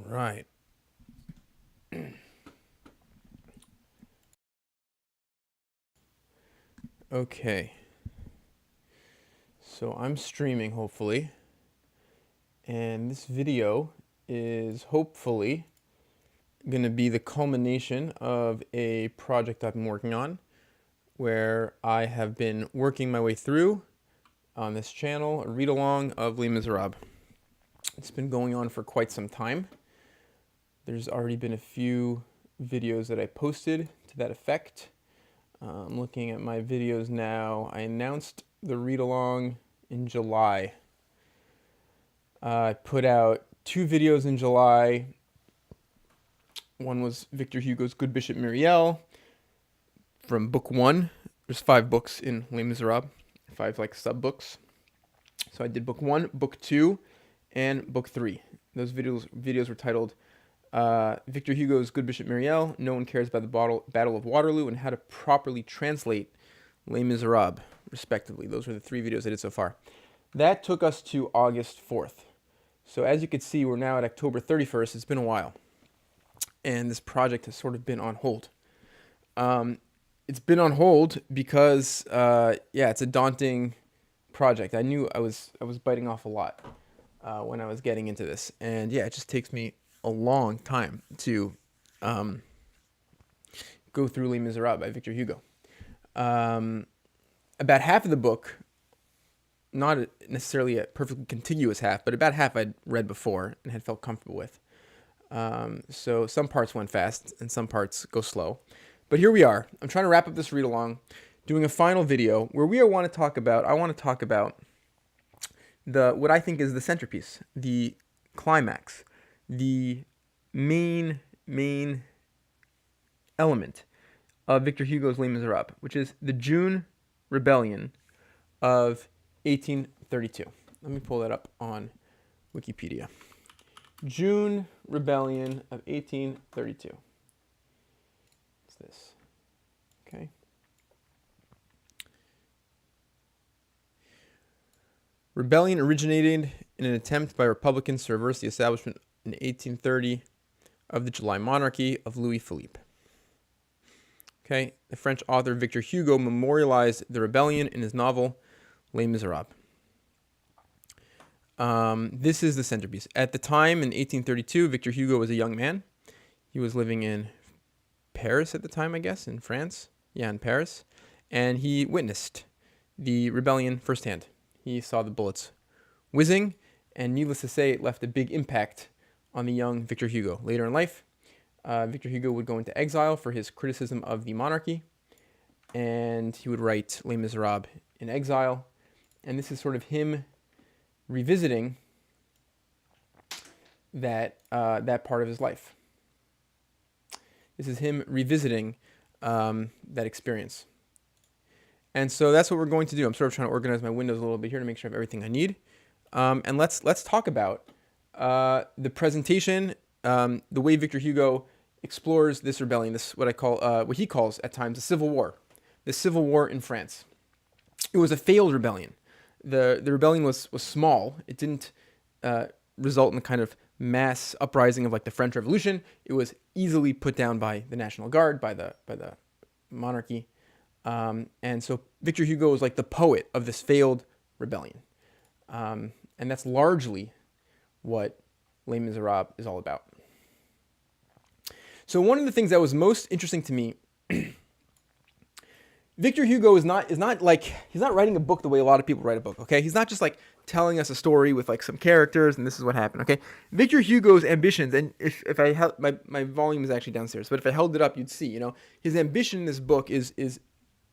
Right. Okay. So I'm streaming, hopefully. And this video is hopefully going to be the culmination of a project I've been working on, where I have been working my way through on this channel a read along of Les Miserables. It's been going on for quite some time. There's already been a few videos that I posted to that effect. I'm looking at my videos now. I announced the read along in July. I put out 2 videos in July. One was Victor Hugo's Good Bishop Myriel from book 1. There's 5 books in Les Miserables, 5 like sub books. So I did book 1, book 2, and book 3. Those videos were titled Victor Hugo's Good Bishop Myriel, No One Cares About the Battle of Waterloo, and How to Properly Translate Les Miserables, respectively. Those were the 3 videos I did so far. That took us to August 4th. So as you can see, we're now at October 31st. It's been a while. And this project has sort of been on hold. It's been on hold because, it's a daunting project. I knew I was biting off a lot when I was getting into this. And yeah, it just takes me a long time to go through Les Miserables by Victor Hugo. About half of the book, not necessarily a perfectly contiguous half, but about half I'd read before and had felt comfortable with. So some parts went fast and some parts go slow. But here we are. I'm trying to wrap up this read along, doing a final video where I want to talk about what I think is the centerpiece, the climax, the main element of Victor Hugo's Les Miserables, which is the June Rebellion of 1832. Let me pull that up on Wikipedia. June Rebellion of 1832. What's this? Okay. Rebellion originated in an attempt by Republicans to reverse the establishment in 1830 of the July monarchy of Louis Philippe. Okay, the French author Victor Hugo memorialized the rebellion in his novel Les Miserables. This is the centerpiece. At the time, in 1832, Victor Hugo was a young man. He was living in Paris at the time, I guess, in France. Yeah, in Paris. And he witnessed the rebellion firsthand. He saw the bullets whizzing, and needless to say, it left a big impact on the young Victor Hugo. Later in life, Victor Hugo would go into exile for his criticism of the monarchy, and he would write Les Miserables in exile. And this is sort of him revisiting that part of his life. This is him revisiting that experience. And so that's what we're going to do. I'm sort of trying to organize my windows a little bit here to make sure I have everything I need. And let's talk about the presentation, the way Victor Hugo explores this rebellion, this what he calls at times the Civil War, the Civil War in France. It was a failed rebellion. The rebellion was small. It didn't result in the kind of mass uprising of like the French Revolution. It was easily put down by the National Guard, by the monarchy. And so Victor Hugo was like the poet of this failed rebellion. And that's largely what Les Miserables is all about. So one of the things that was most interesting to me, Victor Hugo is not like, he's not writing a book the way a lot of people write a book, okay? He's not just like telling us a story with like some characters and this is what happened, okay? Victor Hugo's ambitions, and if I held, my volume is actually downstairs, but if I held it up, you'd see, his ambition in this book is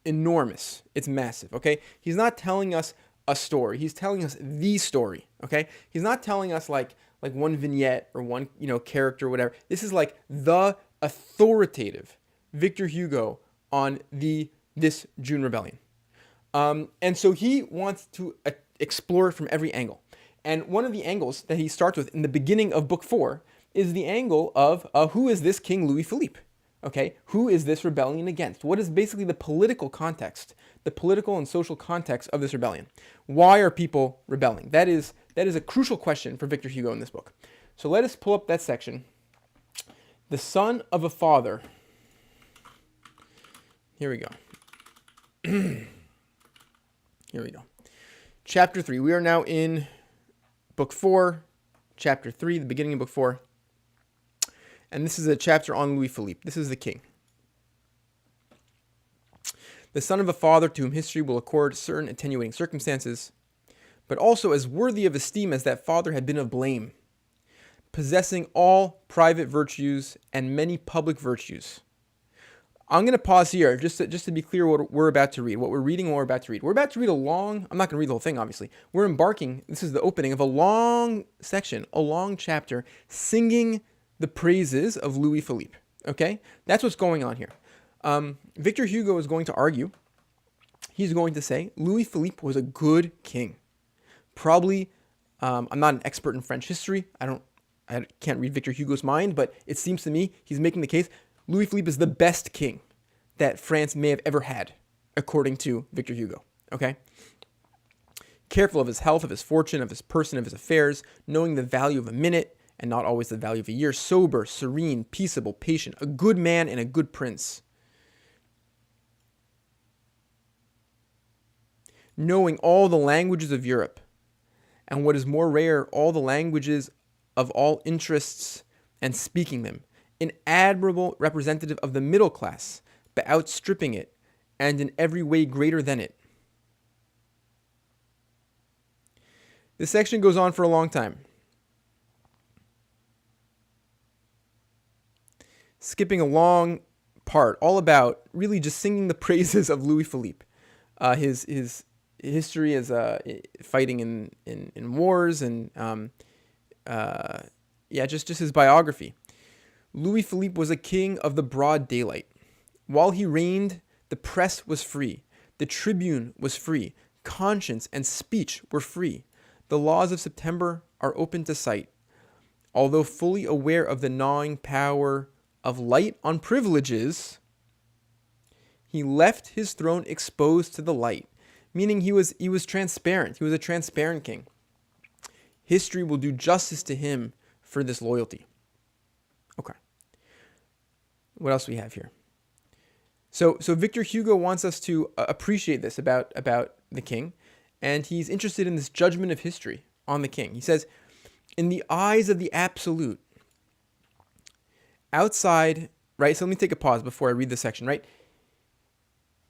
enormous. It's massive, okay? He's not telling us a story. He's telling us the story, okay? He's not telling us like one vignette or one, character or whatever. This is like the authoritative Victor Hugo on this June Rebellion. And so he wants to explore it from every angle. And one of the angles that he starts with in the beginning of book 4 is the angle of who is this King Louis Philippe? Okay, who is this rebellion against? What is basically the political context, the political and social context of this rebellion? Why are people rebelling? That is a crucial question for Victor Hugo in this book. So let us pull up that section. The son of a father. Here we go. Here we go. Chapter 3. We are now in book 4, chapter 3, the beginning of book 4. And this is a chapter on Louis Philippe. This is the king. The son of a father to whom history will accord certain attenuating circumstances, but also as worthy of esteem as that father had been of blame, possessing all private virtues and many public virtues. I'm going to pause here just to be clear what we're about to read, what we're reading and what we're about to read. We're about to read I'm not going to read the whole thing, obviously. We're embarking, this is the opening of a long section, a long chapter, singing the praises of Louis Philippe. Okay? That's what's going on here. Victor Hugo is going to argue. He's going to say Louis Philippe was a good king. Probably, I'm not an expert in French history. I can't read Victor Hugo's mind, but it seems to me he's making the case Louis Philippe is the best king that France may have ever had, according to Victor Hugo. Okay? Careful of his health, of his fortune, of his person, of his affairs, knowing the value of a minute and not always the value of a year, sober, serene, peaceable, patient, a good man and a good prince. Knowing all the languages of Europe, and what is more rare, all the languages of all interests, and speaking them. An admirable representative of the middle class, but outstripping it, and in every way greater than it. This section goes on for a long time. Skipping a long part, all about really just singing the praises of Louis Philippe. His history as fighting in wars and just his biography. Louis Philippe was a king of the broad daylight. While he reigned, the press was free, the tribune was free, conscience and speech were free. The laws of September are open to sight. Although fully aware of the gnawing power of light on privileges, he left his throne exposed to the light, meaning he was transparent. He was a transparent king. History will do justice to him for this loyalty. Okay. What else do we have here? So Victor Hugo wants us to appreciate this about the king, and he's interested in this judgment of history on the king. He says, in the eyes of the absolute, outside, right? So let me take a pause before I read this section, right?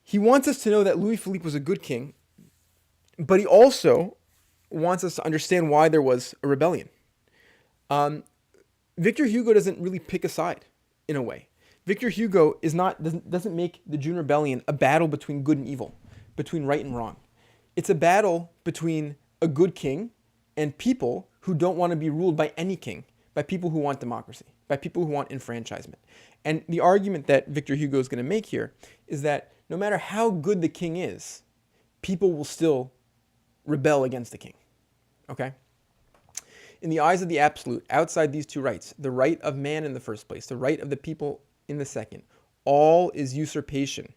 He wants us to know that Louis Philippe was a good king, but he also wants us to understand why there was a rebellion. Victor Hugo doesn't really pick a side, in a way. Victor Hugo doesn't make the June Rebellion a battle between good and evil, between right and wrong. It's a battle between a good king and people who don't want to be ruled by any king, by people who want democracy, by people who want enfranchisement. And the argument that Victor Hugo is going to make here is that no matter how good the king is, people will still rebel against the king. Okay? In the eyes of the absolute, outside these two rights, the right of man in the first place, the right of the people in the second, all is usurpation.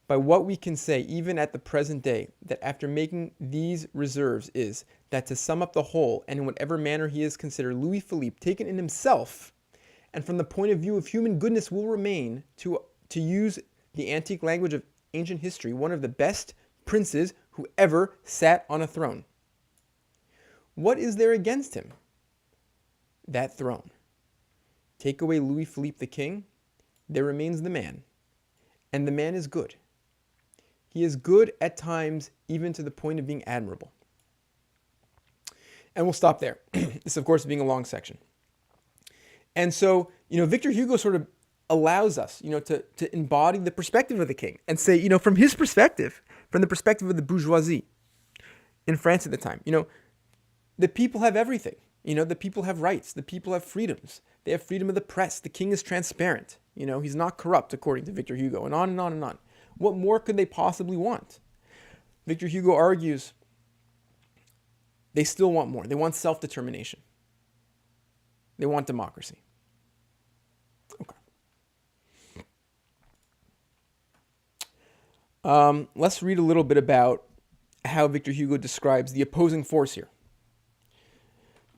By what we can say, even at the present day, that after making these reserves is, that to sum up the whole, and in whatever manner he is considered, Louis Philippe, taken in himself, and from the point of view of human goodness, will remain, to use the antique language of ancient history, one of the best princes who ever sat on a throne. What is there against him? That throne. Take away Louis Philippe the king, there remains the man. And the man is good. He is good at times, even to the point of being admirable. And we'll stop there. This, of course, being a long section. And so, Victor Hugo sort of allows us, to embody the perspective of the king and say, from his perspective, from the perspective of the bourgeoisie in France at the time, the people have everything. The people have rights. The people have freedoms. They have freedom of the press. The king is transparent. He's not corrupt, according to Victor Hugo, and on and on and on. What more could they possibly want? Victor Hugo argues they still want more. They want self-determination. They want democracy. Okay. Let's read a little bit about how Victor Hugo describes the opposing force here.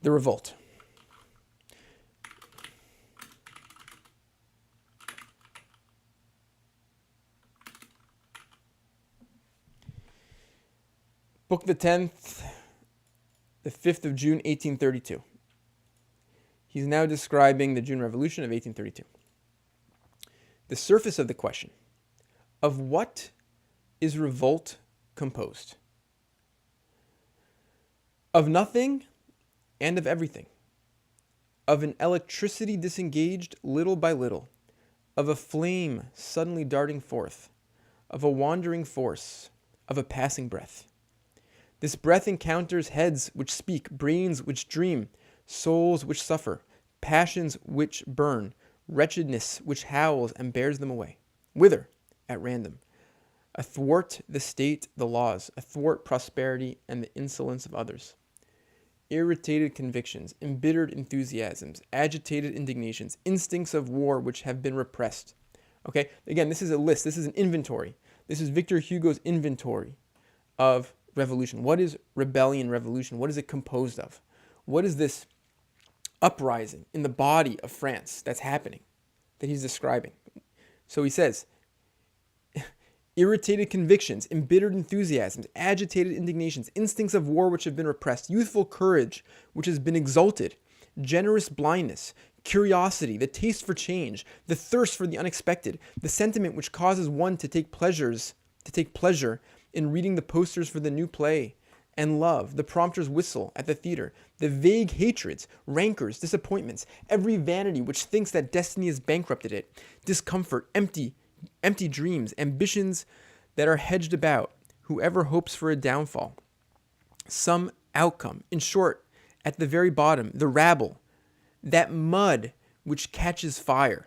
The revolt. Book the 10th, the 5th of June, 1832. He's now describing the June Revolution of 1832. The surface of the question: of what is revolt composed? Of nothing and of everything. Of an electricity disengaged little by little. Of a flame suddenly darting forth. Of a wandering force. Of a passing breath. This breath encounters heads which speak, brains which dream, souls which suffer, passions which burn, wretchedness which howls and bears them away. Whither? At random. Athwart the state, the laws, athwart prosperity and the insolence of others. Irritated convictions, embittered enthusiasms, agitated indignations, instincts of war which have been repressed. Okay, again, this is a list. This is an inventory. This is Victor Hugo's inventory of revolution. What is rebellion, revolution? What is it composed of? What is this uprising in the body of France that's happening, that he's describing? So he says, irritated convictions, embittered enthusiasms, agitated indignations, instincts of war which have been repressed, youthful courage which has been exalted, generous blindness, curiosity, the taste for change, the thirst for the unexpected, the sentiment which causes one to take pleasure in reading the posters for the new play, and love, the prompter's whistle at the theater, the vague hatreds, rancors, disappointments, every vanity which thinks that destiny has bankrupted it, discomfort, empty dreams, ambitions that are hedged about, whoever hopes for a downfall, some outcome. In short, at the very bottom, the rabble, that mud which catches fire.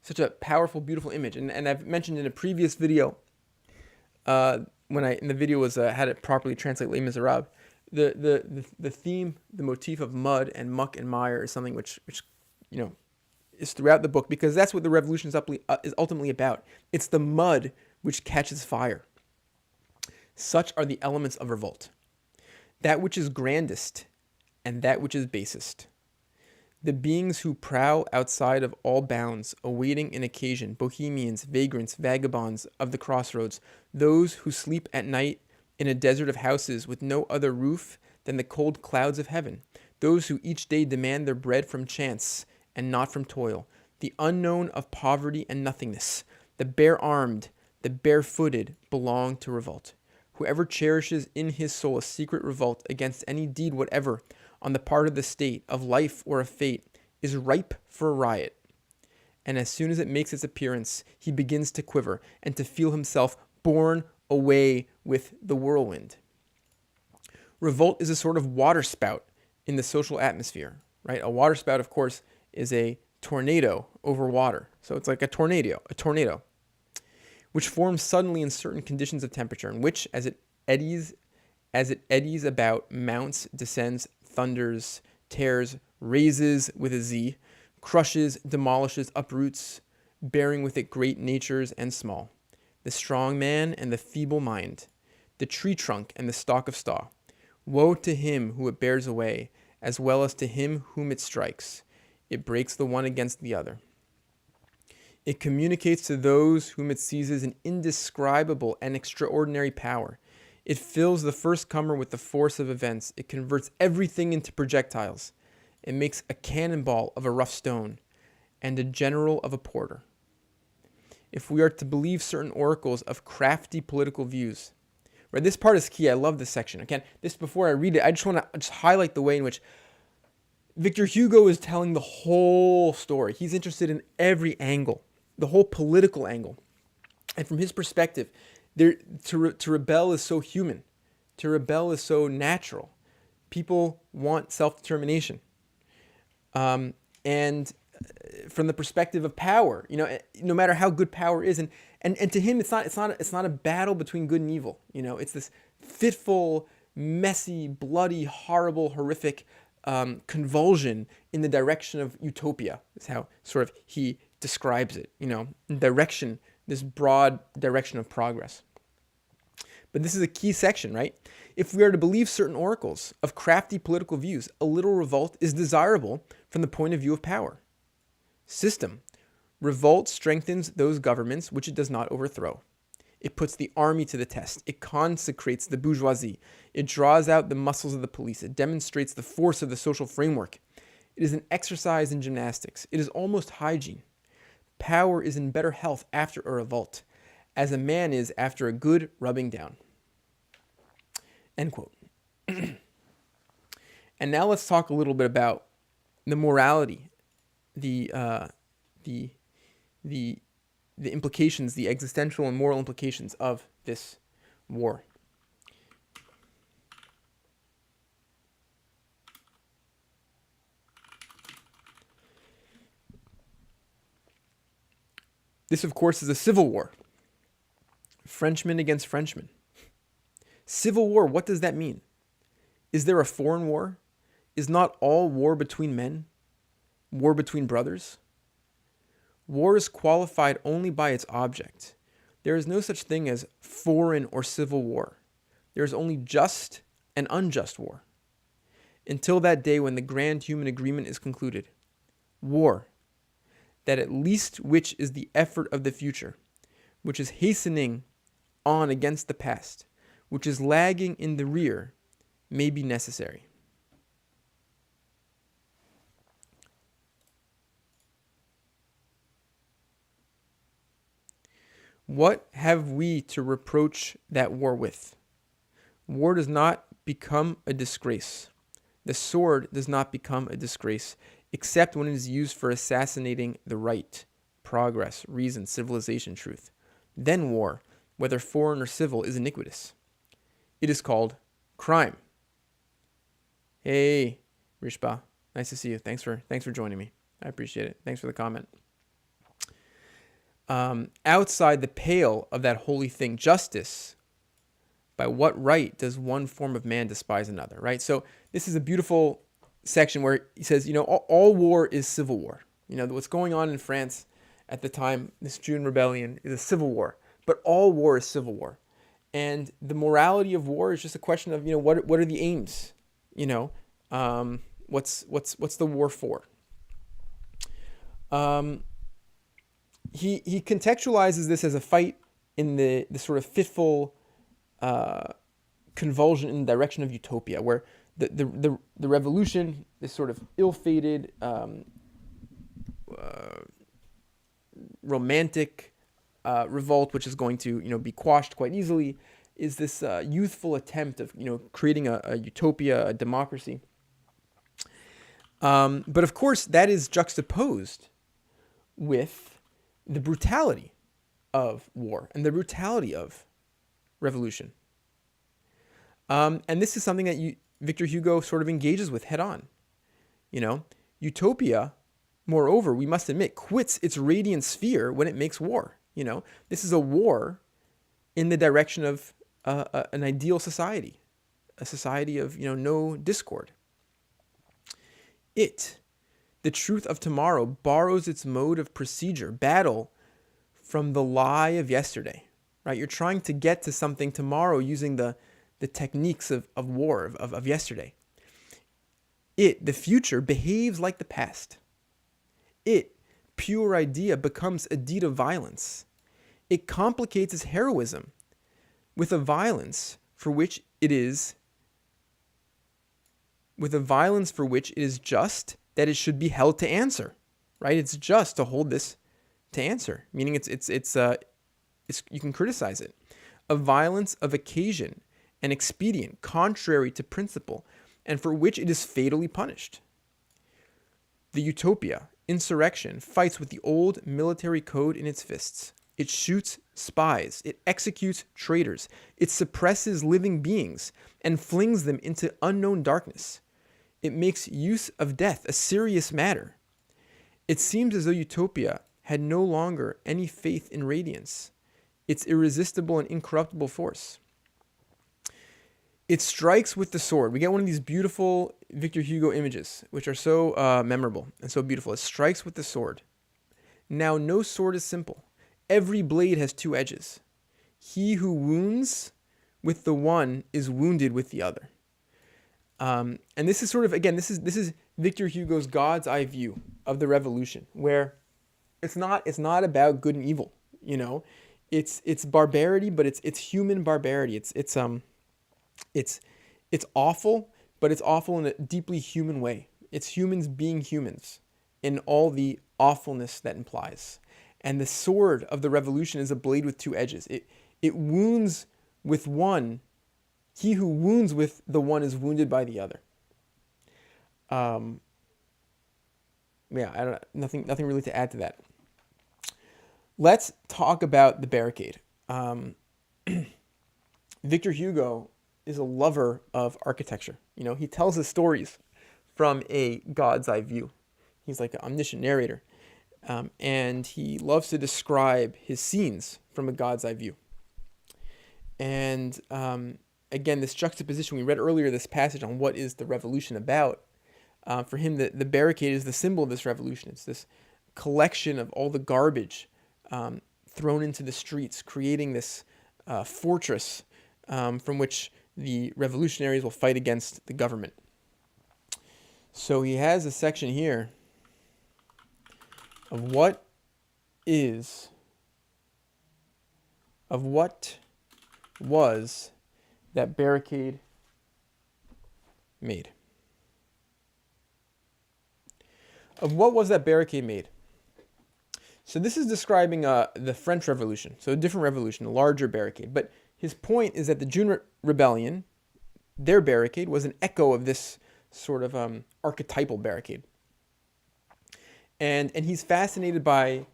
Such a powerful, beautiful image. And I've mentioned in a previous video, when the video was had it properly translate Les Miserables, the theme, the motif of mud and muck and mire is something which is throughout the book, because that's what the revolution is ultimately about. It's the mud which catches fire. Such are the elements of revolt. That which is grandest and that which is basest. The beings who prowl outside of all bounds, awaiting an occasion, bohemians, vagrants, vagabonds of the crossroads, those who sleep at night in a desert of houses with no other roof than the cold clouds of heaven, those who each day demand their bread from chance and not from toil, the unknown of poverty and nothingness, the bare-armed, the bare-footed belong to revolt. Whoever cherishes in his soul a secret revolt against any deed whatever on the part of the state, of life or of fate, is ripe for a riot. And as soon as it makes its appearance, he begins to quiver and to feel himself borne away with the whirlwind. Revolt is a sort of waterspout in the social atmosphere, right? A waterspout, of course, is a tornado over water. So it's like a tornado, which forms suddenly in certain conditions of temperature, in which, as it eddies about, mounts, descends, thunders, tears, raises with a Z, crushes, demolishes, uproots, bearing with it great natures and small, the strong man and the feeble mind, the tree trunk and the stalk of straw. Woe to him who it bears away, as well as to him whom it strikes. It breaks the one against the other. It communicates to those whom it seizes an indescribable and extraordinary power. It fills the first comer with the force of events. It converts everything into projectiles. It makes a cannonball of a rough stone and a general of a porter. If we are to believe certain oracles of crafty political views, right? This part is key. I love this section. Again, before I read it, I just want to highlight the way in which Victor Hugo is telling the whole story. He's interested in every angle, the whole political angle. And from his perspective, to rebel is so human. To rebel is so natural. People want self-determination. And from the perspective of power, no matter how good power is, and to him, it's not a battle between good and evil. It's this fitful, messy, bloody, horrible, horrific convulsion in the direction of utopia. Is how sort of he describes it. Direction, this broad direction of progress. But this is a key section, right? If we are to believe certain oracles of crafty political views, a little revolt is desirable from the point of view of power. System. Revolt strengthens those governments which it does not overthrow. It puts the army to the test. It consecrates the bourgeoisie. It draws out the muscles of the police. It demonstrates the force of the social framework. It is an exercise in gymnastics. It is almost hygiene. Power is in better health after a revolt, as a man is after a good rubbing down. End quote. And now let's talk a little bit about the morality, the implications, the existential and moral implications of this war. This, of course, is a civil war. Frenchmen against Frenchmen. Civil war, what does that mean? Is there a foreign war? Is not all war between men? War between brothers? War is qualified only by its object. There is no such thing as foreign or civil war. There is only just and unjust war. Until that day when the grand human agreement is concluded. War, that at least which is the effort of the future, which is hastening on against the past, which is lagging in the rear, may be necessary. What have we to reproach that war with? War does not become a disgrace. The sword does not become a disgrace, except when it is used for assassinating the right, progress, reason, civilization, truth. Then war, whether foreign or civil, is iniquitous. It is called crime. Hey, Rishba, nice to see you. Thanks for joining me. I appreciate it. Thanks for the comment. Outside the pale of that holy thing, justice, by what right does one form of man despise another, right? So this is a beautiful section where he says, all war is civil war. What's going on in France at the time, this June rebellion, is a civil war, but all war is civil war. And the morality of war is just a question of, what are the aims? What's the war for? He contextualizes this as a fight in the sort of fitful convulsion in the direction of utopia, where the revolution, this sort of ill-fated, romantic revolt, which is going to be quashed quite easily, is this youthful attempt of creating a utopia, a democracy. But of course, that is juxtaposed with the brutality of war and the brutality of revolution. And this is something that Victor Hugo sort of engages with head on. Utopia, moreover, we must admit, quits its radiant sphere when it makes war. This is a war in the direction of an ideal society, a society of no discord. The truth of tomorrow, borrows its mode of procedure, battle, from the lie of yesterday, right? You're trying to get to something tomorrow using the techniques of war, of yesterday. The future, behaves like the past. Pure idea, becomes a deed of violence. It complicates its heroism with a violence for which it is just that it should be held to answer, right? It's just to hold this to answer, meaning it's you can criticize it. A violence of occasion and expedient, contrary to principle, and for which it is fatally punished. The utopia, insurrection, fights with the old military code in its fists. It shoots spies. It executes traitors. It suppresses living beings and flings them into unknown darkness. It makes use of death a serious matter. It seems as though utopia had no longer any faith in radiance, its irresistible and incorruptible force. It strikes with the sword. We get one of these beautiful Victor Hugo images, which are so memorable and so beautiful. It strikes with the sword. Now, no sword is simple. Every blade has two edges. He who wounds with the one is wounded with the other. And this is sort of, again, this is Victor Hugo's God's eye view of the revolution, where it's not about good and evil. It's barbarity, but it's human barbarity. It's it's awful, but it's awful in a deeply human way. It's humans being humans in all the awfulness that implies. And the sword of the revolution is a blade with two edges. It wounds with one. He who wounds with the one is wounded by the other. Um, yeah, I don't nothing really to add to that. Let's talk about the Barricade. Victor Hugo is a lover of architecture. You know, he tells his stories from a God's eye view. He's like an omniscient narrator. And he loves to describe his scenes from a God's eye view. And again, this juxtaposition, we read earlier this passage on what is the revolution about. For him, the barricade is the symbol of this revolution. It's this collection of all the garbage thrown into the streets, creating this fortress from which the revolutionaries will fight against the government. So he has a section here of what was that barricade made. Of what was that barricade made? So this is describing the French Revolution, so a different revolution, a larger barricade. But his point is that the June Rebellion, their barricade, was an echo of this sort of archetypal barricade. And he's fascinated by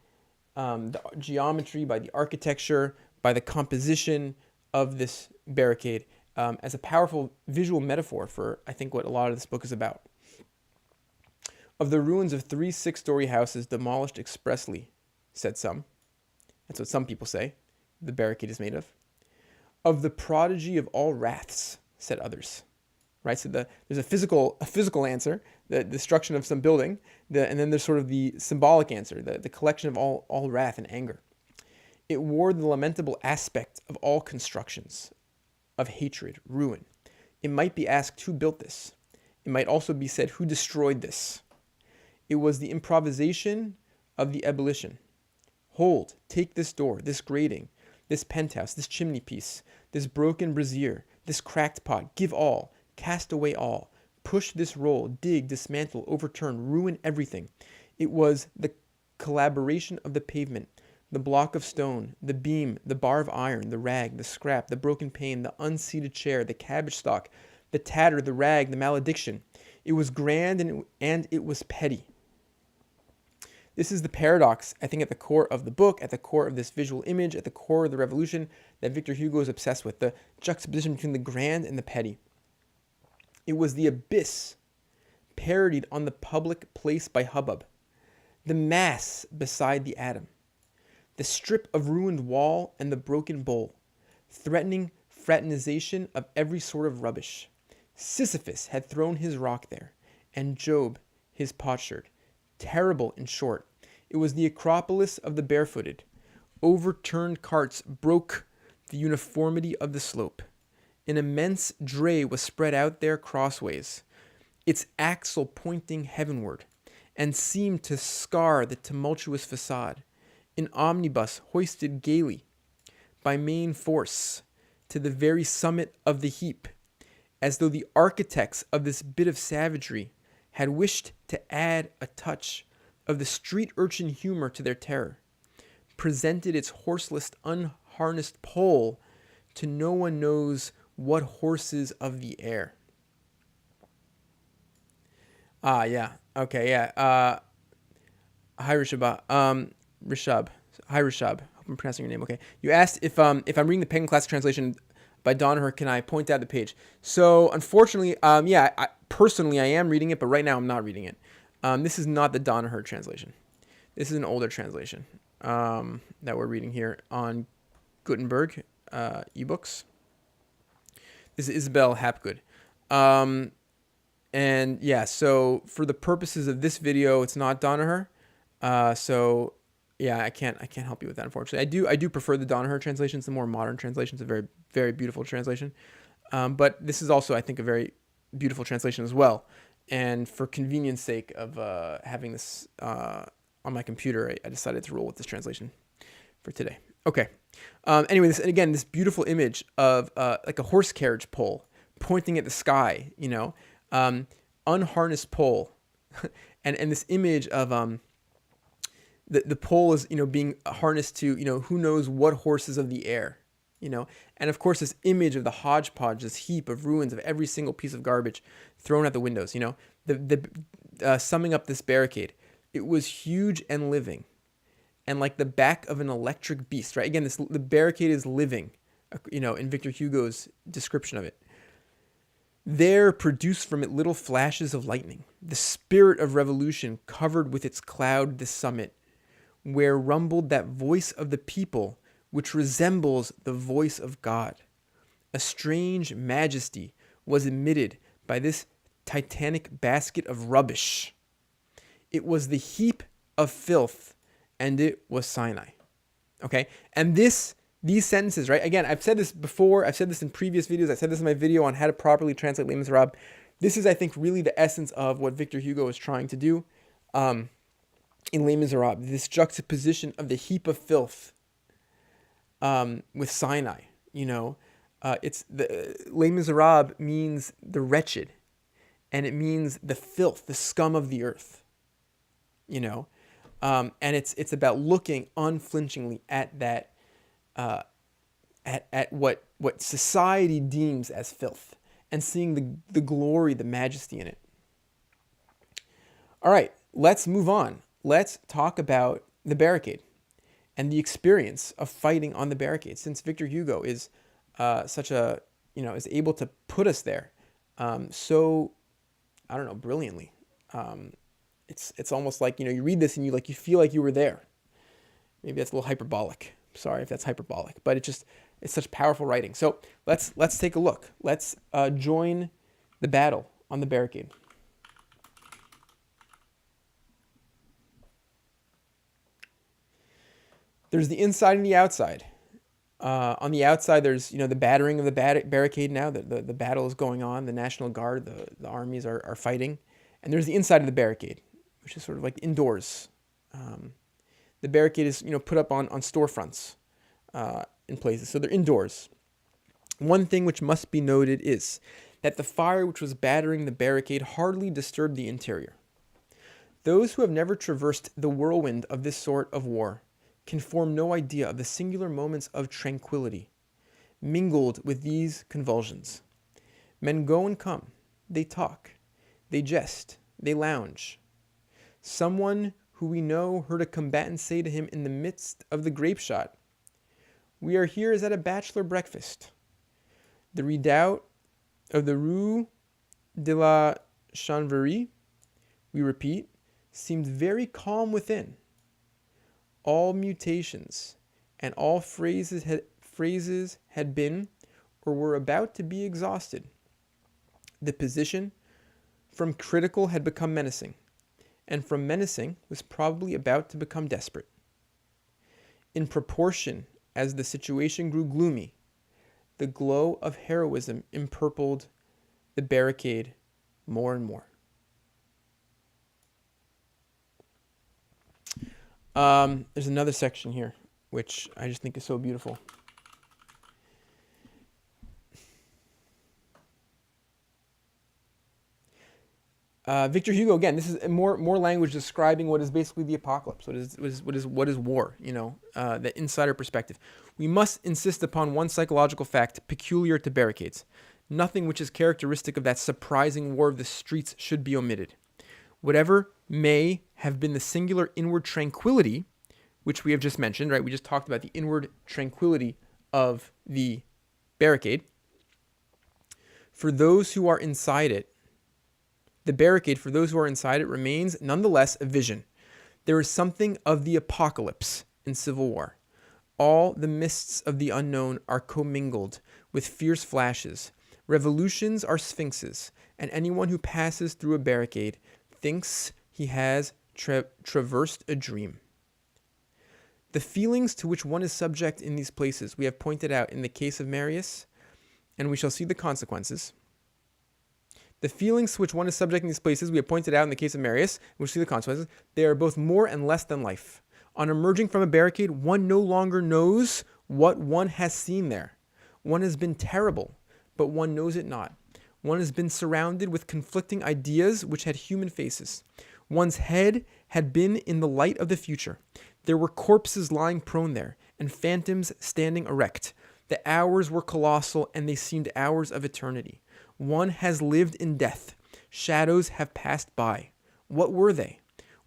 the geometry, by the architecture, by the composition of this barricade as a powerful visual metaphor for, I think, what a lot of this book is about. Of the ruins of 3 6-story houses demolished expressly, said some. That's what some people say the barricade is made of. Of the prodigy of all wraths, said others. Right, so there's a physical answer, the destruction of some building, and then there's sort of the symbolic answer, the collection of all wrath and anger. It wore the lamentable aspect of all constructions, of hatred, ruin. It might be asked who built this. It might also be said who destroyed this. It was the improvisation of the ebullition. Hold, take this door, this grating, this penthouse, this chimney piece, this broken brazier, this cracked pot, give all, cast away all, push this roll, dig, dismantle, overturn, ruin everything. It was the collaboration of the pavement, the block of stone, the beam, the bar of iron, the rag, the scrap, the broken pane, the unseated chair, the cabbage stalk, the tatter, the rag, the malediction. It was grand and it was petty. This is the paradox, I think, at the core of the book, at the core of this visual image, at the core of the revolution that Victor Hugo is obsessed with, the juxtaposition between the grand and the petty. It was the abyss parodied on the public place by hubbub, the mass beside the atom, the strip of ruined wall and the broken bowl, threatening fraternization of every sort of rubbish. Sisyphus had thrown his rock there, and Job his potsherd. Terrible, in short. It was the Acropolis of the barefooted. Overturned carts broke the uniformity of the slope. An immense dray was spread out there crossways, its axle pointing heavenward, and seemed to scar the tumultuous facade. An omnibus hoisted gaily by main force to the very summit of the heap, as though the architects of this bit of savagery had wished to add a touch of the street urchin humor to their terror, presented its horseless, unharnessed pole to no one knows what horses of the air. Yeah. Okay, yeah. Hi, Rishab. Rishab. Hi, Rishab. Hope I'm pronouncing your name okay. You asked if I'm reading the Penguin Classic Translation by Donaher, can I point out the page? So, unfortunately, personally, I am reading it, but right now I'm not reading it. This is not the Donaher translation. This is an older translation that we're reading here on Gutenberg ebooks. This is Isabel Hapgood. And yeah, so for the purposes of this video, it's not Donaher. So yeah, I can't help you with that, unfortunately. I do prefer the Donaher translations, the more modern translations, a very, very beautiful translation. But this is also, I think, a very beautiful translation as well. And for convenience sake of having this on my computer, I decided to roll with this translation. for today. Okay. Anyway, this beautiful image of like a horse carriage pole pointing at the sky, unharnessed pole, and this image of the pole is being harnessed to who knows what horses of the air, and of course this image of the hodgepodge, this heap of ruins of every single piece of garbage thrown out the windows. Summing up this barricade, it was huge and living, and like the back of an electric beast, right? Again, the barricade is living, in Victor Hugo's description of it. There produced from it little flashes of lightning. The spirit of revolution covered with its cloud the summit, where rumbled that voice of the people which resembles the voice of God. A strange majesty was emitted by this titanic basket of rubbish. It was the heap of filth, and it was Sinai. Okay? And these sentences, right? Again, I've said this before. I've said this in previous videos. I said this in my video on how to properly translate Les Miserables. This is, I think, really the essence of what Victor Hugo is trying to do in Les Miserables. This juxtaposition of the heap of filth with Sinai. It's Les Miserables means the wretched, and it means the filth, the scum of the earth. And it's about looking unflinchingly at that. At what society deems as filth, and seeing the glory, the majesty in it. All right, let's move on. Let's talk about the barricade and the experience of fighting on the barricade. Since Victor Hugo is is able to put us there so, I don't know, brilliantly. It's almost like, you read this and you feel like you were there. Maybe that's a little hyperbolic. Sorry if that's hyperbolic, but it's such powerful writing. So let's take a look. Let's join the battle on the barricade. There's the inside and the outside. On the outside, there's the battering of the barricade now. The battle is going on. The National Guard, the armies are fighting. And there's the inside of the barricade, which is sort of like indoors. The barricade is put up on storefronts in places, so they're indoors. One thing which must be noted is that the fire which was battering the barricade hardly disturbed the interior. Those who have never traversed the whirlwind of this sort of war can form no idea of the singular moments of tranquility mingled with these convulsions. Men go and come, they talk, they jest, they lounge. Someone who we know heard a combatant say to him in the midst of the grape shot, "We are here as at a bachelor breakfast." The redoubt of the Rue de la Chanvrerie, we repeat, seemed very calm within. All mutations and all phrases had been or were about to be exhausted. The position from critical had become menacing, and from menacing was probably about to become desperate. In proportion as the situation grew gloomy, the glow of heroism empurpled the barricade more and more. There's another section here, which I just think is so beautiful. Victor Hugo, again, this is more language describing what is basically the apocalypse. What is war? The insider perspective. We must insist upon one psychological fact peculiar to barricades. Nothing which is characteristic of that surprising war of the streets should be omitted. Whatever may have been the singular inward tranquility, which we have just mentioned, right? We just talked about the inward tranquility of the barricade. For those who are inside it, the barricade, for those who are inside it, remains nonetheless a vision. There is something of the apocalypse in civil war. All the mists of the unknown are commingled with fierce flashes. Revolutions are sphinxes, and anyone who passes through a barricade thinks he has traversed a dream. The feelings to which one is subject in these places we have pointed out in the case of Marius, and we shall see the consequences. The feelings to which one is subject in these places we have pointed out in the case of Marius, and we shall see the consequences. They are both more and less than life. On emerging from a barricade, one no longer knows what one has seen there. One has been terrible, but one knows it not. One has been surrounded with conflicting ideas which had human faces. One's head had been in the light of the future. There were corpses lying prone there, and phantoms standing erect. The hours were colossal, and they seemed hours of eternity. One has lived in death. Shadows have passed by. What were they?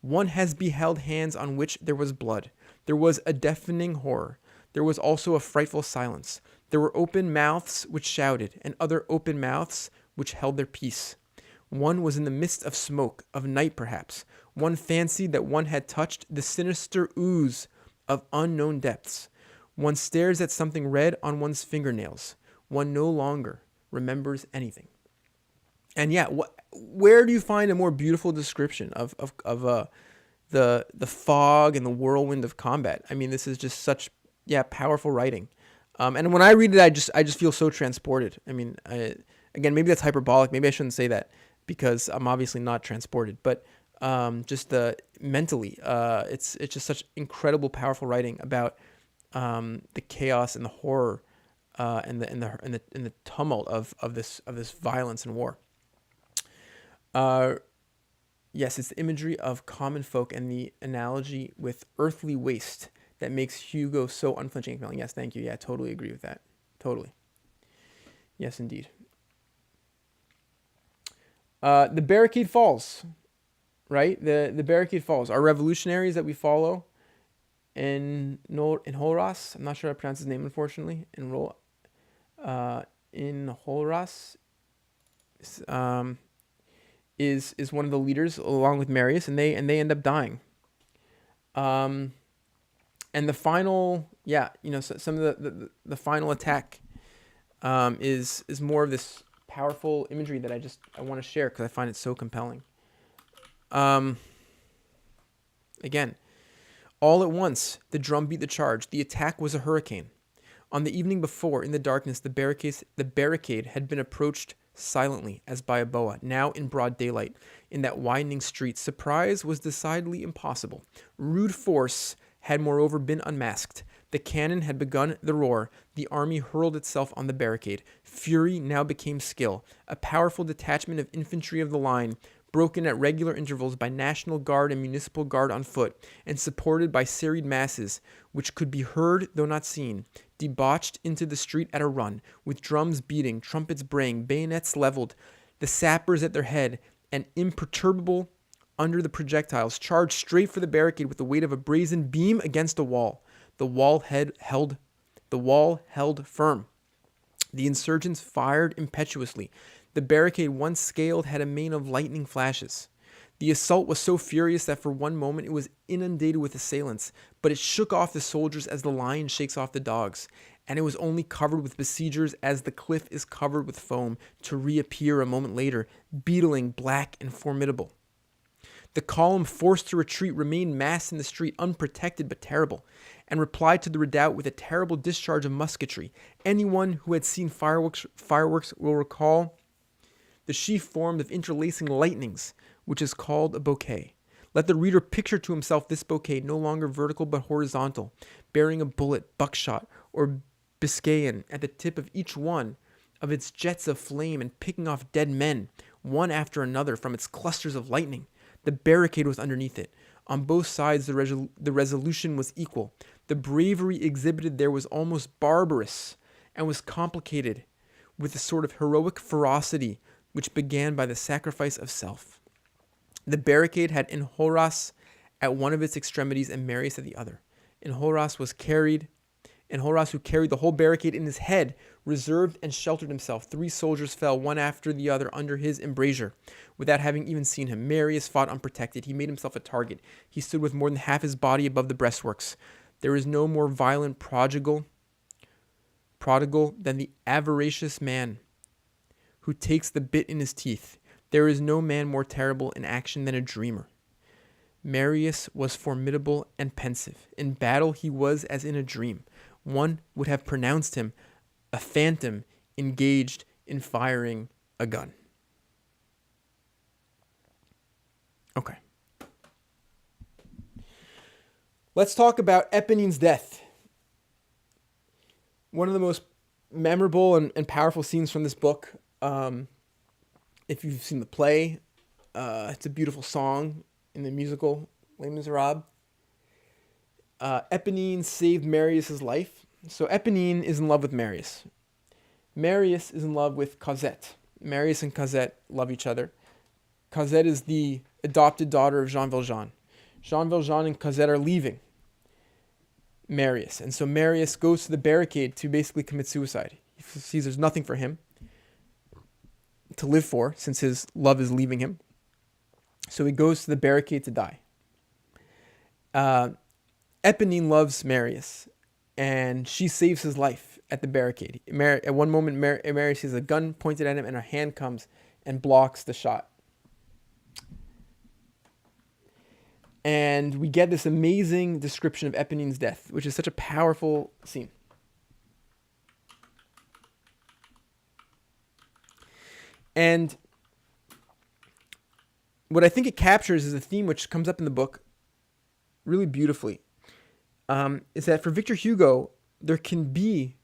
One has beheld hands on which there was blood. There was a deafening horror. There was also a frightful silence. There were open mouths which shouted, and other open mouths which held their peace. One was in the midst of smoke, of night perhaps. One fancied that one had touched the sinister ooze of unknown depths. One stares at something red on one's fingernails. One no longer remembers anything. And yeah, where do you find a more beautiful description of the fog and the whirlwind of combat? I mean, this is just such powerful writing. And when I read it, I just feel so transported. I mean, again, maybe that's hyperbolic. Maybe I shouldn't say that because I'm obviously not transported. But just mentally, it's just such incredible, powerful writing about the chaos and the horror and the tumult of this violence and war. Yes, it's the imagery of common folk and the analogy with earthly waste that makes Hugo so unflinching and compelling. Yes, thank you. Yeah, I totally agree with that. Totally. Yes, indeed. The Barricade falls, right? The Barricade falls. Our revolutionaries that we follow in Horas, I'm not sure how to pronounce his name, unfortunately. In Horas, is one of the leaders along with Marius, and they end up dying. And the final, some of the final attack is more of this powerful imagery that I want to share because I find it so compelling. Again, all at once the drum beat the charge. The attack was a hurricane. On the evening before, in the darkness, the barricade had been approached silently as by a boa. Now in broad daylight, in that widening street, surprise was decidedly impossible. Rude force had moreover been unmasked. The cannon had begun the roar. The army hurled itself on the barricade. Fury now became skill. A powerful detachment of infantry of the line, broken at regular intervals by National Guard and Municipal Guard on foot, and supported by serried masses, which could be heard though not seen, debauched into the street at a run, with drums beating, trumpets braying, bayonets leveled, the sappers at their head, and imperturbable under the projectiles, charged straight for the barricade with the weight of a brazen beam against a wall. The wall held firm. The insurgents fired impetuously. The barricade, once scaled, had a mane of lightning flashes. The assault was so furious that for one moment it was inundated with assailants, but it shook off the soldiers as the lion shakes off the dogs, and it was only covered with besiegers as the cliff is covered with foam, to reappear a moment later, beetling, black, and formidable. The column, forced to retreat, remained massed in the street, unprotected but terrible, and replied to the redoubt with a terrible discharge of musketry. Anyone who had seen fireworks will recall the sheaf formed of interlacing lightnings, which is called a bouquet. Let the reader picture to himself this bouquet, no longer vertical but horizontal, bearing a bullet, buckshot, or Biscayan at the tip of each one of its jets of flame, and picking off dead men, one after another, from its clusters of lightning. The barricade was underneath it. On both sides the resolution was equal. The bravery exhibited there was almost barbarous, and was complicated with a sort of heroic ferocity which began by the sacrifice of self. The barricade had Enjolras at one of its extremities and Marius at the other. Enjolras, who carried the whole barricade in his head, reserved and sheltered himself. 3 soldiers fell, one after the other, under his embrasure, without having even seen him. Marius fought unprotected. He made himself a target. He stood with more than half his body above the breastworks. There is no more violent prodigal than the avaricious man who takes the bit in his teeth. There is no man more terrible in action than a dreamer. Marius was formidable and pensive. In battle he was as in a dream. One would have pronounced him a phantom engaged in firing a gun. Okay. Let's talk about Eponine's death. One of the most memorable and powerful scenes from this book. If you've seen the play, it's a beautiful song in the musical Les Miserables. Eponine saved Marius's life. So Eponine is in love with Marius. Marius is in love with Cosette. Marius and Cosette love each other. Cosette is the adopted daughter of Jean Valjean. Jean Valjean and Cosette are leaving Marius. And so Marius goes to the barricade to basically commit suicide. He sees there's nothing for him to live for since his love is leaving him. So he goes to the barricade to die. Eponine loves Marius, and she saves his life at the barricade. At one moment, Marius sees a gun pointed at him, and her hand comes and blocks the shot. And we get this amazing description of Eponine's death, which is such a powerful scene. And what I think it captures is a theme which comes up in the book really beautifully. Is that for Victor Hugo, there can be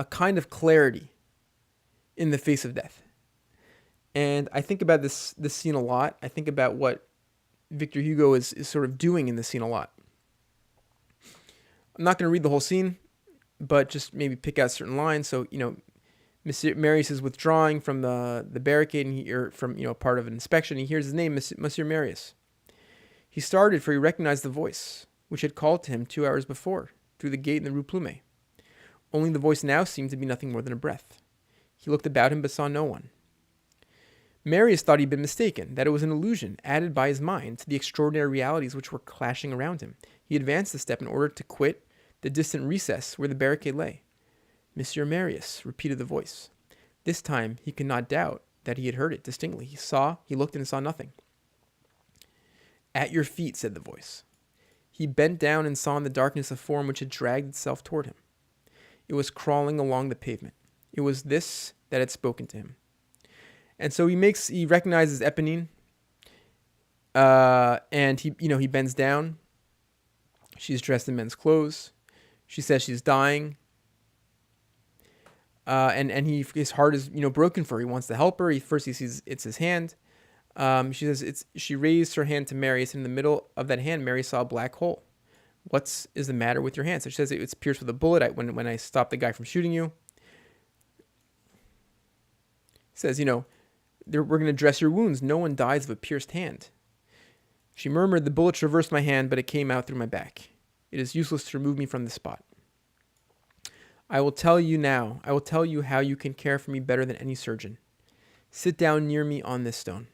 a kind of clarity in the face of death. And I think about this scene a lot. I think about what Victor Hugo is sort of doing in this scene a lot. I'm not going to read the whole scene, but just maybe pick out certain lines. So, Marius is withdrawing from the barricade, or from part of an inspection. He hears his name, Monsieur Marius. He started, for he recognized the voice, which had called to him 2 hours before, through the gate in the Rue Plumet. Only the voice now seemed to be nothing more than a breath. He looked about him but saw no one. Marius thought he'd been mistaken, that it was an illusion added by his mind to the extraordinary realities which were clashing around him. He advanced a step in order to quit the distant recess where the barricade lay. Monsieur Marius, repeated the voice. This time he could not doubt that he had heard it distinctly. He looked and saw nothing. At your feet, said the voice. He bent down and saw in the darkness a form which had dragged itself toward him. It was crawling along the pavement. It was this that had spoken to him. And so he recognizes Eponine, and he bends down. She's dressed in men's clothes. She says she's dying. And his heart is broken for her. He wants to help her. He sees it's his hand. She says she raised her hand to Marius, and in the middle of that hand, Marius saw a black hole. What is the matter with your hand? So she says it's pierced with a bullet. When I stopped the guy from shooting you. He says, we're going to dress your wounds. No one dies of a pierced hand. She murmured, the bullet traversed my hand, but it came out through my back. It is useless to remove me from this spot. I will tell you now. I will tell you how you can care for me better than any surgeon. Sit down near me on this stone.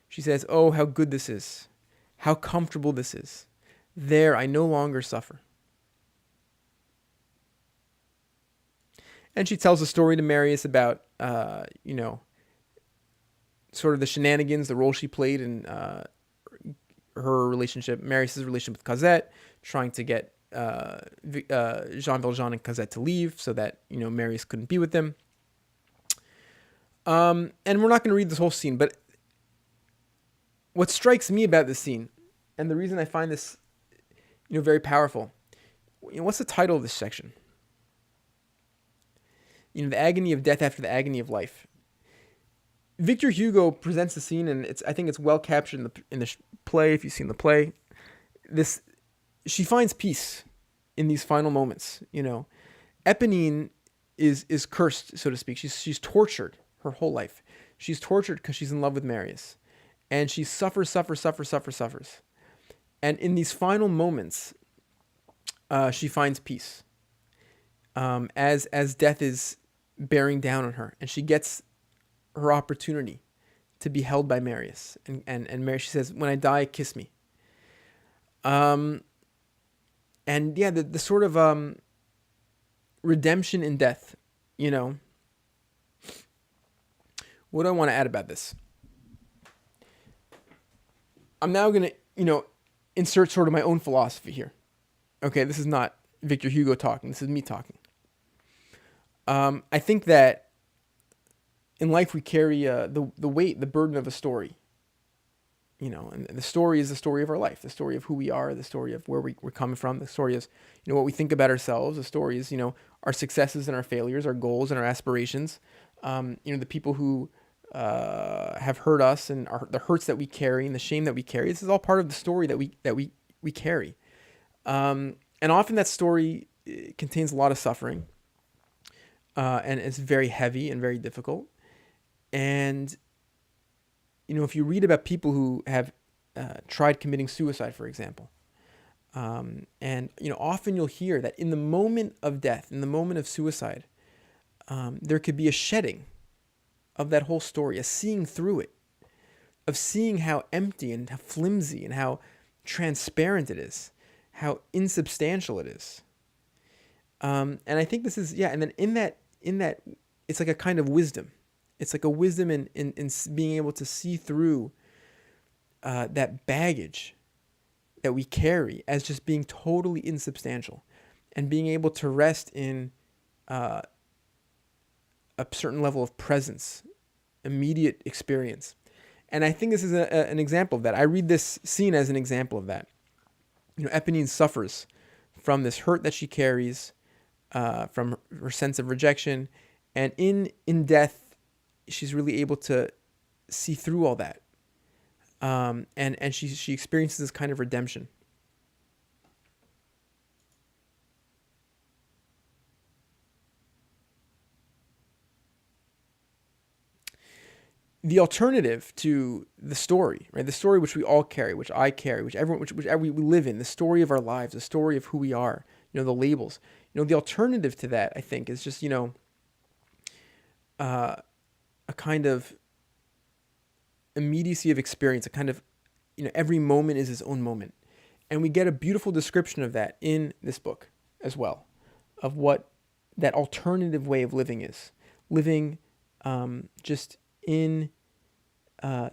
She says, oh, how good this is. How comfortable this is. There, I no longer suffer. And she tells a story to Marius about, sort of the shenanigans, the role she played in her relationship, Marius' relationship with Cosette, trying to get Jean Valjean and Cosette to leave so that, Marius couldn't be with them. And we're not going to read this whole scene, but what strikes me about this scene, and the reason I find this, very powerful, what's the title of this section? The agony of death after the agony of life. Victor Hugo presents the scene, and I think it's well captured in the play. If you've seen the play, she finds peace in these final moments. Eponine is cursed, so to speak. She's tortured her whole life. She's tortured because she's in love with Marius, and she suffers. And in these final moments, she finds peace. As death is bearing down on her, and she gets her opportunity to be held by Marius, and Marius, she says, when I die, kiss me. And yeah, the sort of redemption in death, what do I want to add about this? I'm now going to, insert sort of my own philosophy here. Okay, this is not Victor Hugo talking. This is me talking. I think that in life we carry the weight, the burden of a story. And the story is the story of our life, the story of who we are, the story of where we're coming from, the story is, what we think about ourselves, the story is, our successes and our failures, our goals and our aspirations, the people who have hurt us and the hurts that we carry and the shame that we carry. This is all part of the story that we carry. And often that story contains a lot of suffering, and it's very heavy and very difficult. And if you read about people who have tried committing suicide, for example, and often you'll hear that in the moment of death, in the moment of suicide, there could be a shedding of that whole story, a seeing through it, of seeing how empty and how flimsy and how transparent it is, how insubstantial it is. And I think this is, and then in that, it's like a kind of wisdom. It's like a wisdom in being able to see through that baggage that we carry as just being totally insubstantial, and being able to rest in a certain level of presence, immediate experience. And I think this is an example of that. I read this scene as an example of that. Eponine suffers from this hurt that she carries, from her sense of rejection, and in death, she's really able to see through all that, and she experiences this kind of redemption. The alternative to the story, right? The story which we all carry, which I carry, which we live in, the story of our lives, the story of who we are, the labels. The alternative to that, I think, is just, a kind of immediacy of experience, a kind of, every moment is its own moment. And we get a beautiful description of that in this book as well, of what that alternative way of living is. Living just in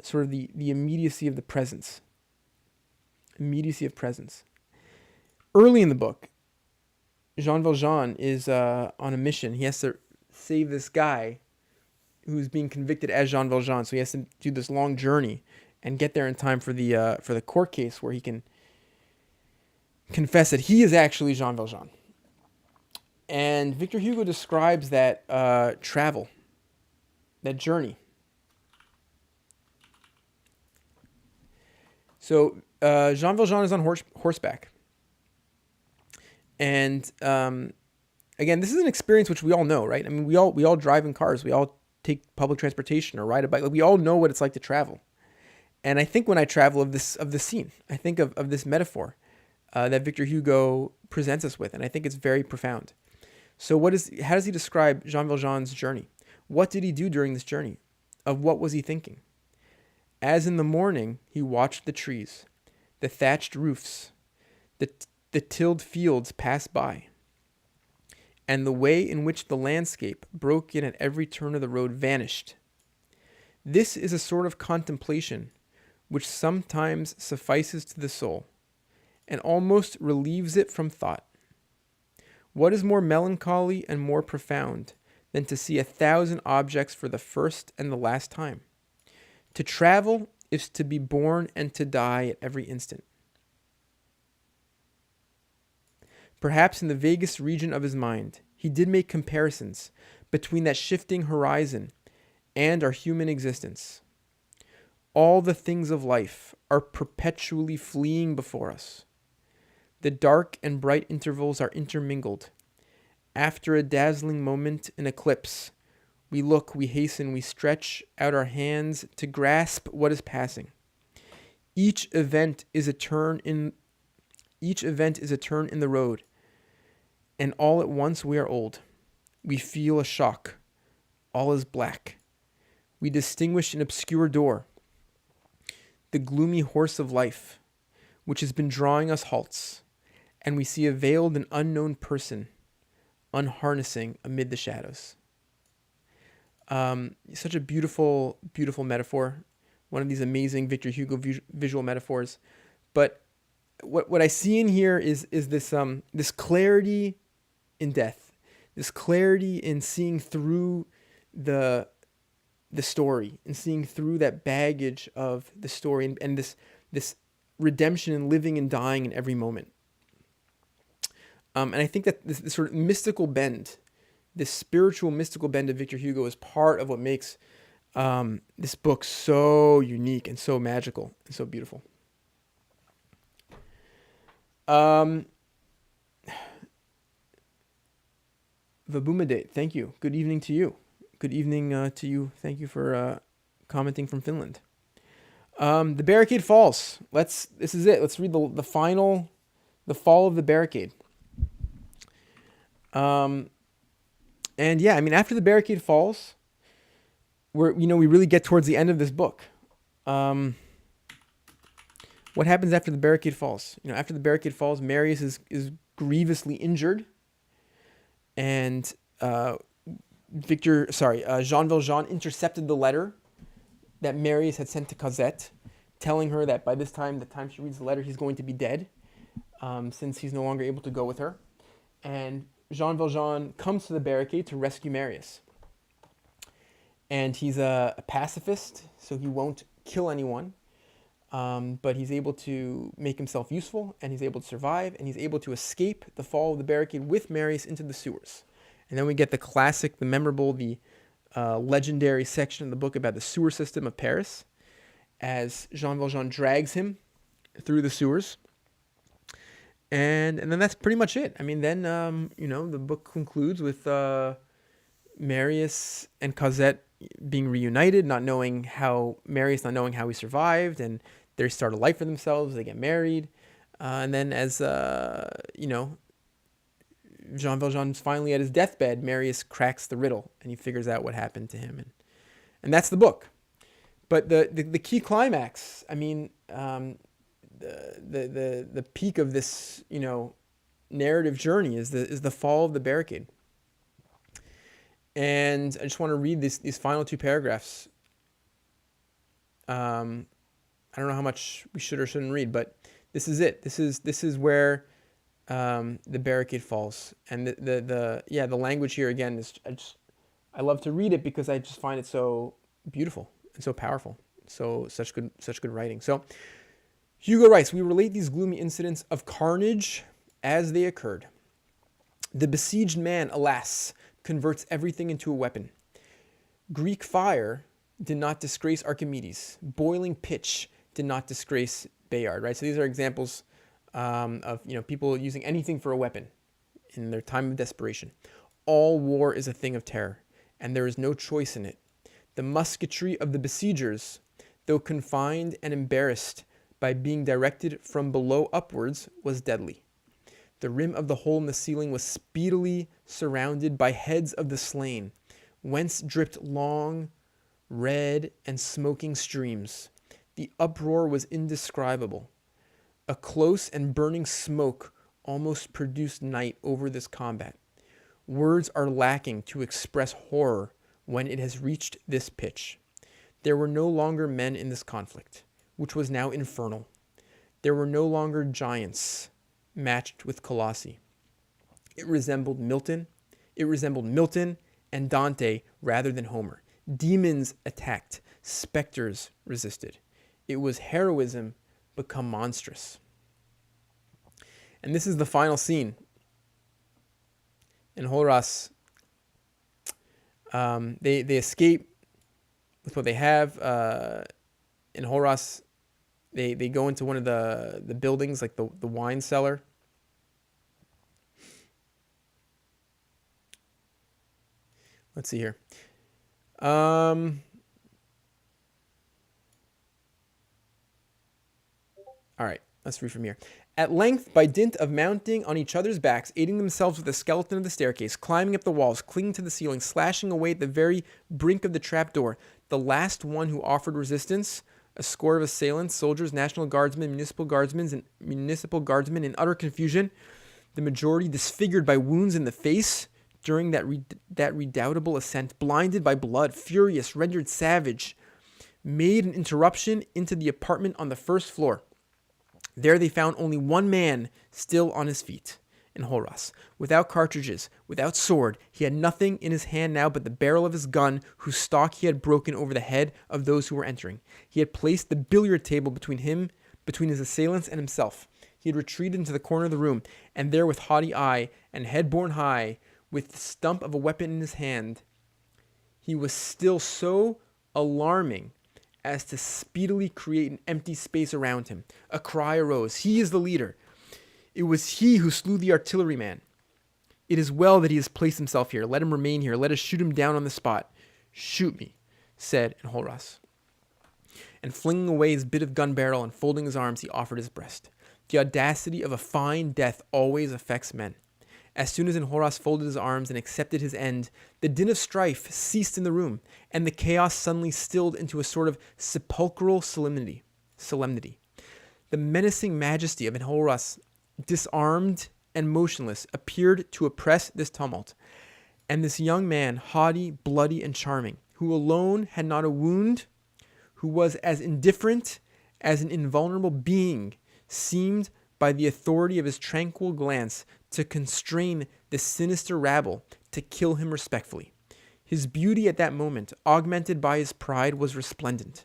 sort of the immediacy of the presence. Immediacy of presence. Early in the book, Jean Valjean is on a mission. He has to save this guy who's being convicted as Jean Valjean. So he has to do this long journey and get there in time for the court case where he can confess that he is actually Jean Valjean. And Victor Hugo describes that travel, that journey. So Jean Valjean is on horseback. And again, this is an experience which we all know, right? I mean, we all drive in cars. We all take public transportation or ride a bike. Like, we all know what it's like to travel. And I think when I travel of this scene, I think of this metaphor that Victor Hugo presents us with, and I think it's very profound. So how does he describe Jean Valjean's journey? What did he do during this journey? Of what was he thinking? As in the morning, he watched the trees, the thatched roofs, the tilled fields pass by, and the way in which the landscape broke in at every turn of the road vanished. This is a sort of contemplation which sometimes suffices to the soul, and almost relieves it from thought. What is more melancholy and more profound than to see 1,000 objects for the first and the last time? To travel is to be born and to die at every instant. Perhaps in the vaguest region of his mind, he did make comparisons between that shifting horizon and our human existence. All the things of life are perpetually fleeing before us. The dark and bright intervals are intermingled. After a dazzling moment, an eclipse, we look, we hasten, we stretch out our hands to grasp what is passing. Each event is a turn in the road, and all at once we are old. We feel a shock. All is black. We distinguish an obscure door. The gloomy horse of life, which has been drawing us halts, and we see a veiled and unknown person unharnessing amid the shadows. Such a beautiful, beautiful metaphor. One of these amazing Victor Hugo visual metaphors. But what I see in here is this clarity in death, this clarity in seeing through the the story and seeing through that baggage of the story, and this redemption and living and dying in every moment. And I think that this sort of mystical bend, this spiritual mystical bend of Victor Hugo, is part of what makes this book so unique and so magical and so beautiful. Vabumade, thank you. Good evening to you. Good evening to you. Thank you for commenting from Finland. The Barricade falls. This is it. Let's read the fall of the Barricade. And yeah, I mean, after the Barricade falls, we really get towards the end of this book. What happens after the Barricade falls? After the Barricade falls, Marius is grievously injured, and Jean Valjean intercepted the letter that Marius had sent to Cosette, telling her that by the time she reads the letter, he's going to be dead, since he's no longer able to go with her. And Jean Valjean comes to the Barricade to rescue Marius. And he's a pacifist, so he won't kill anyone, but he's able to make himself useful, and he's able to survive, and he's able to escape the fall of the Barricade with Marius into the sewers. And then we get the classic, the memorable, the legendary section in the book about the sewer system of Paris, as Jean Valjean drags him through the sewers. And then that's pretty much it. I mean, then, the book concludes with Marius and Cosette being reunited, Marius not knowing how he survived, and they start a life for themselves, they get married. And then as, Jean Valjean's finally at his deathbed, Marius cracks the riddle, and he figures out what happened to him. And that's the book. But the key climax, I mean, the peak of this, narrative journey is the fall of the Barricade. And I just want to read these final two paragraphs. I don't know how much we should or shouldn't read, but this is it. This is where the Barricade falls, and the language here again is I love to read it because I just find it so beautiful and so powerful. Such good writing. So Hugo writes, we relate these gloomy incidents of carnage as they occurred. The besieged man, alas, converts everything into a weapon. Greek fire did not disgrace Archimedes. Boiling pitch did not disgrace Bayard, right? So these are examples of people using anything for a weapon in their time of desperation. All war is a thing of terror, and there is no choice in it. The musketry of the besiegers, though confined and embarrassed by being directed from below upwards, was deadly. The rim of the hole in the ceiling was speedily surrounded by heads of the slain, whence dripped long, red, and smoking streams. The uproar was indescribable. A close and burning smoke almost produced night over this combat. Words are lacking to express horror when it has reached this pitch. There were no longer men in this conflict, which was now infernal. There were no longer giants matched with colossi. It resembled Milton and Dante rather than Homer. Demons attacked, specters resisted. It was heroism become monstrous. And this is the final scene. In Horas, they escape with what they have. In Horas, they go into one of the buildings, like the wine cellar. Let's see here. All right, let's read from here. At length, by dint of mounting on each other's backs, aiding themselves with the skeleton of the staircase, climbing up the walls, clinging to the ceiling, slashing away at the very brink of the trapdoor, the last one who offered resistance, a score of assailants, soldiers, National Guardsmen, municipal guardsmen in utter confusion, the majority disfigured by wounds in the face during that redoubtable ascent, blinded by blood, furious, rendered savage, made an interruption into the apartment on the first floor. There they found only one man still on his feet, Enjolras. Without cartridges, without sword, he had nothing in his hand now but the barrel of his gun, whose stock he had broken over the head of those who were entering. He had placed the billiard table between his assailants and himself. He had retreated into the corner of the room, and there with haughty eye and head borne high, with the stump of a weapon in his hand, he was still so alarming as to speedily create an empty space around him. A cry arose. He is the leader. It was he who slew the artilleryman. It is well that he has placed himself here. Let him remain here. Let us shoot him down on the spot. Shoot me, said Enjolras. And flinging away his bit of gun barrel and folding his arms, he offered his breast. The audacity of a fine death always affects men. As soon as Enjolras folded his arms and accepted his end, the din of strife ceased in the room, and the chaos suddenly stilled into a sort of sepulchral solemnity. The menacing majesty of Enjolras, disarmed and motionless, appeared to oppress this tumult. And this young man, haughty, bloody, and charming, who alone had not a wound, who was as indifferent as an invulnerable being, seemed, by the authority of his tranquil glance, to constrain the sinister rabble to kill him respectfully. His beauty at that moment, augmented by his pride, was resplendent,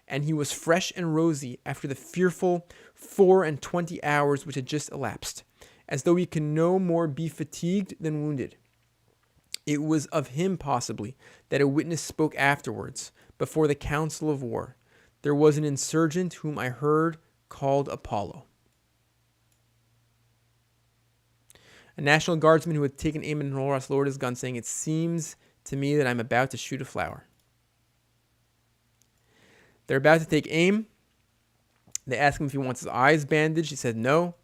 and he was fresh and rosy after the fearful 24 hours which had just elapsed, as though he could no more be fatigued than wounded. It was of him, possibly, that a witness spoke afterwards, before the council of war. There was an insurgent whom I heard called Apollo. A National Guardsman who had taken aim at Enjolras lowered his gun, saying, "It seems to me that I'm about to shoot a flower." They're about to take aim. They ask him if he wants his eyes bandaged. He said no.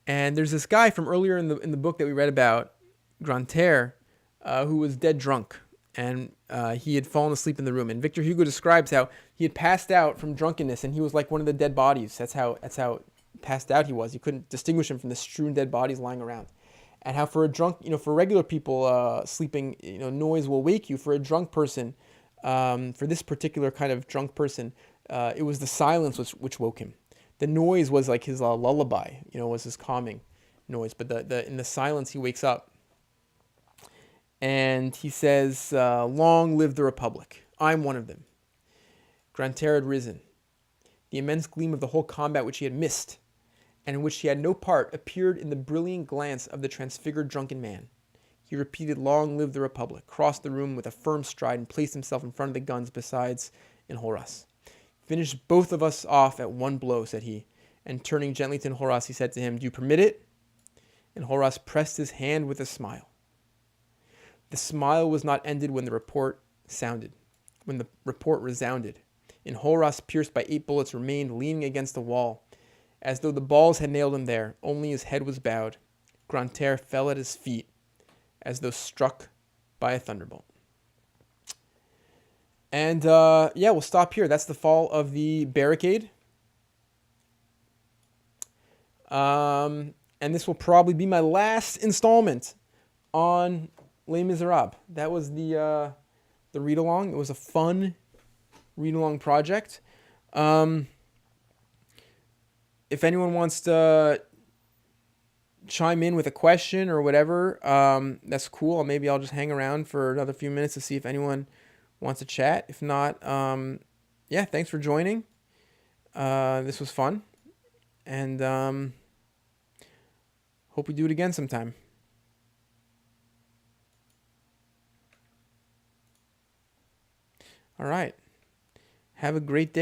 And there's this guy from earlier in the book that we read about, Grantaire, who was dead drunk, and he had fallen asleep in the room. And Victor Hugo describes how he had passed out from drunkenness, and he was like one of the dead bodies. That's how passed out he was. You couldn't distinguish him from the strewn dead bodies lying around. And how for a drunk, for regular people sleeping, noise will wake you. For a drunk person, for this particular kind of drunk person, it was the silence which woke him. The noise was like his lullaby, was his calming noise. But in the silence, he wakes up. And he says, "Long live the Republic. I'm one of them." Grantaire had risen. The immense gleam of the whole combat which he had missed, and in which he had no part, appeared in the brilliant glance of the transfigured drunken man. He repeated, "Long live the Republic," crossed the room with a firm stride, and placed himself in front of the guns besides Enjolras. "Finish both of us off at one blow," said he, and turning gently to Enjolras, he said to him, "Do you permit it?" Enjolras pressed his hand with a smile. The smile was not ended when the report resounded. Enjolras, pierced by 8 bullets, remained leaning against the wall, as though the balls had nailed him there. Only his head was bowed. Grantaire fell at his feet, as though struck by a thunderbolt. And we'll stop here. That's the fall of the Barricade. And this will probably be my last installment on Les Miserables. That was the read-along. It was a fun read-along project. If anyone wants to chime in with a question or whatever, that's cool. Maybe I'll just hang around for another few minutes to see if anyone wants to chat. If not, thanks for joining. This was fun. And hope we do it again sometime. All right. Have a great day.